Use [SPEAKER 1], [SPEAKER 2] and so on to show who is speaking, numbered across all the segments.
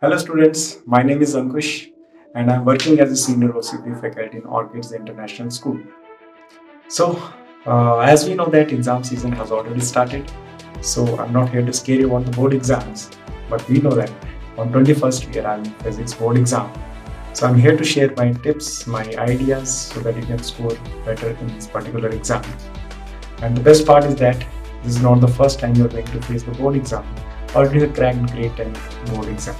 [SPEAKER 1] Hello students, my name is Ankush and I'm working as a senior OCP faculty in Orchids International School. So, as we know that exam season has already started, so I'm not here to scare you about the board exams, but we know that on 21st we are having physics board exam. So I'm here to share my tips, my ideas so that you can score better in this particular exam. And the best part is that this is not the first time you're going to face the board exam. Already you cracked grade 10 board exam.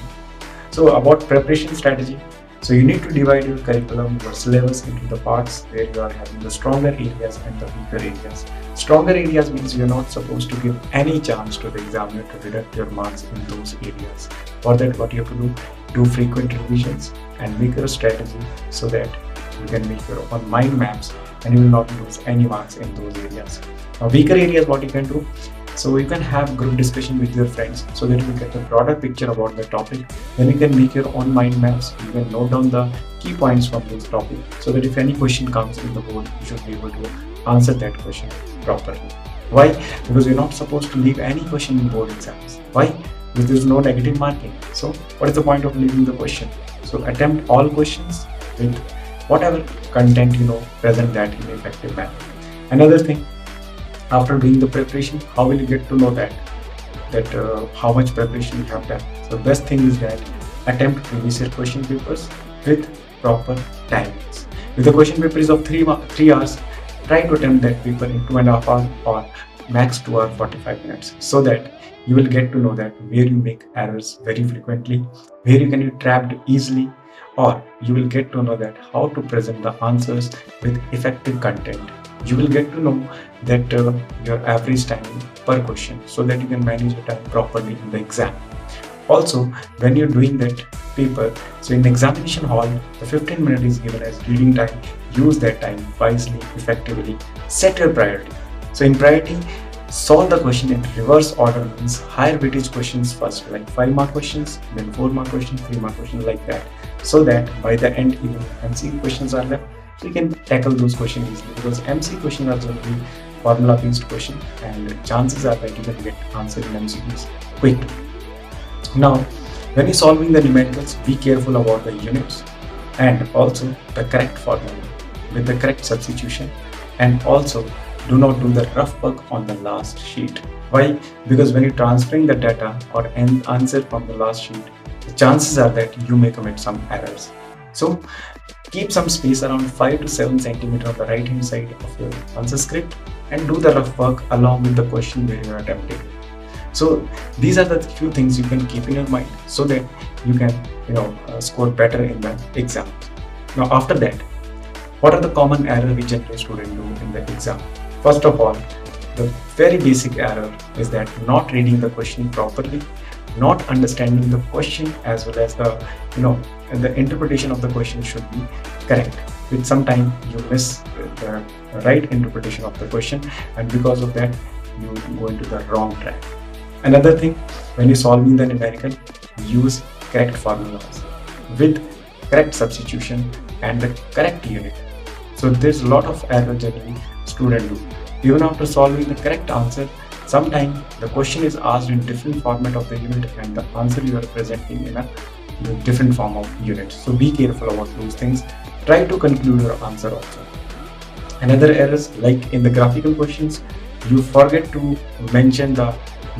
[SPEAKER 1] So about preparation strategy, so you need to divide your curriculum, your syllabus into the parts where you are having the stronger areas and the weaker areas. Stronger areas means you're not supposed to give any chance to the examiner to deduct your marks in those areas. For that, what you have to do frequent revisions and make your strategy so that you can make your own mind maps and you will not lose any marks in those areas. Now, weaker areas, what you can do, so you can have group discussion with your friends so that you will get a broader picture about the topic. Then you can make your own mind maps. You can note down the key points from this topic so that if any question comes in the board, you should be able to answer that question properly. Why? Because you're not supposed to leave any question in board exams. Why? Because there's no negative marking. So what is the point of leaving the question? So attempt all questions with whatever content present that in an effective manner. Another thing, after doing the preparation, how will you get to know that how much preparation you have done? So the best thing is that attempt previous year question papers with proper timings. If the question paper is of 3 hours, try to attempt that paper in 2.5 hours or max 2 hours 45 minutes, so that you will get to know that where you make errors very frequently, where you can be trapped easily, or you will get to know that how to present the answers with effective content. You will get to know that your average time per question so that you can manage your time properly in the exam. Also, when you're doing that paper, so in the examination hall, the 15 minutes is given as reading time. Use that time wisely, effectively. Set your priority. So in priority, solve the question in reverse order, means higher weightage questions first, like 5-mark questions, then 4-mark questions, 3-mark questions, like that. So that by the end, even MCQ questions are left, so you can tackle those questions easily, because MC questions are generally formula based question and chances are that you can get answer in MCQs quickly. Now, when you're solving the numericals, be careful about the units and also the correct formula with the correct substitution, and also do not do the rough work on the last sheet. Why? Because when you're transferring the data or an answer from the last sheet, the chances are that you may commit some errors. So keep some space around 5 to 7 centimeters on the right hand side of your answer script and do the rough work along with the question where you are attempting. So these are the few things you can keep in your mind so that you can score better in the exam. Now after that, what are the common errors which generally students do in the exam? First of all, the very basic error is that not reading the question properly, not understanding the question, as well as the interpretation of the question should be correct. With some time you miss the right interpretation of the question, and because of that you go into the wrong track. Another thing, when you're solving the numerical, use correct formulas with correct substitution and the correct unit. So there's a lot of error generally students do. Even after solving the correct answer, sometimes the question is asked in different format of the unit and the answer you are presenting in a different form of unit. So be careful about those things. Try to conclude your answer also. Another errors, like in the graphical questions, you forget to mention the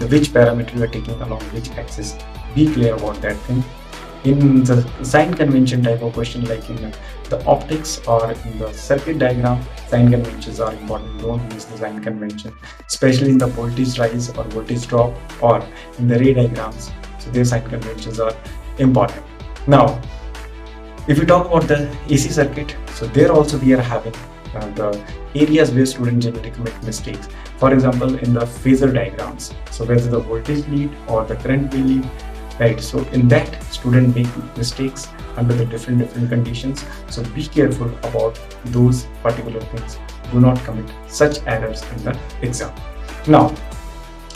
[SPEAKER 1] which parameter you are taking along which axis. Be clear about that thing. In the sign convention type of question, like in the optics or in the circuit diagram, sign conventions are important. Don't miss the sign convention, especially in the voltage rise or voltage drop or in the ray diagrams. So their sign conventions are important. Now, if we talk about the AC circuit, so there also we are having the areas where students generally commit mistakes. For example, in the phasor diagrams, so whether the voltage lead or the current will lead, right? So in that, student make mistakes under the different conditions. So be careful about those particular things. Do not commit such errors in the exam. Now,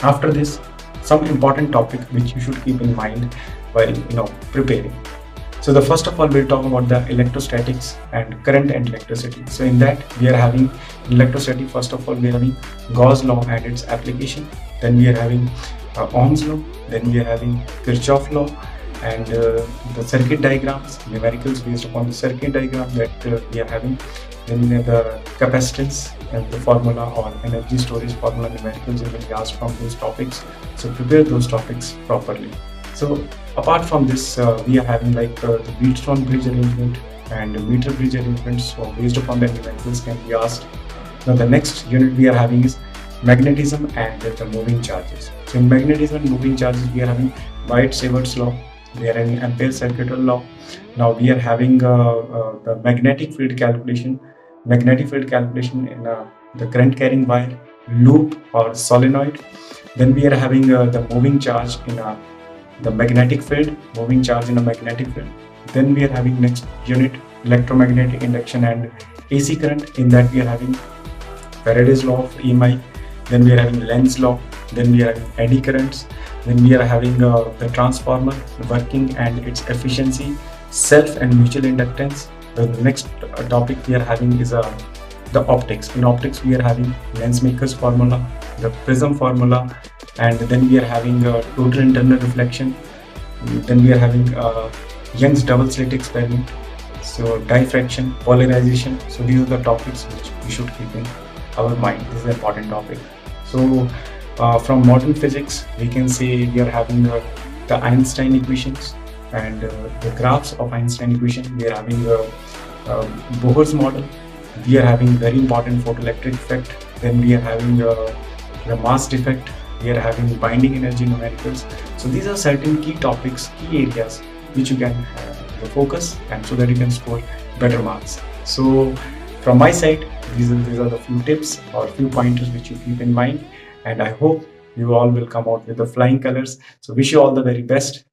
[SPEAKER 1] after this, some important topic which you should keep in mind while preparing. So the first of all, we'll talk about the electrostatics and current and electricity. So in that, we are having electrostatic. First of all, we are having Gauss law and its application. Then we are having Ohm's law. Then we are having Kirchhoff law. and the circuit diagrams, numericals based upon the circuit diagram that we are having. Then the capacitance and the formula or energy storage formula numericals will be asked from those topics. So prepare those topics properly. So apart from this, we are having like the Wheatstone bridge arrangement and meter bridge arrangements. So based upon the numericals can be asked. Now the next unit we are having is magnetism and the moving charges. So in magnetism and moving charges, we are having White-Saver's law, we are having Ampere's circuital law. Now we are having the magnetic field calculation in the current carrying wire, loop or solenoid. Then we are having the moving charge in the magnetic field, moving charge in a magnetic field. Then we are having next unit electromagnetic induction and AC current. In that we are having Faraday's law of EMI. Then we are having Lenz's law. Then we are having eddy currents. Then we are having the transformer working and its efficiency, self and mutual inductance. The next topic we are having is the optics. In optics we are having Lensmaker's formula, the prism formula, and then we are having total internal reflection. Then we are having Young's double slit experiment, so diffraction, polarization. So these are the topics which we should keep in our mind. This is an important topic. So from modern physics, we can say we are having the Einstein equations and the graphs of Einstein equation. We are having Bohr's model. We are having very important photoelectric effect. Then we are having the mass defect. We are having binding energy numericals. So these are certain key topics, key areas which you can focus, and so that you can score better marks. So from my side, these are the few tips or few pointers which you keep in mind, and I hope you all will come out with the flying colors. So wish you all the very best.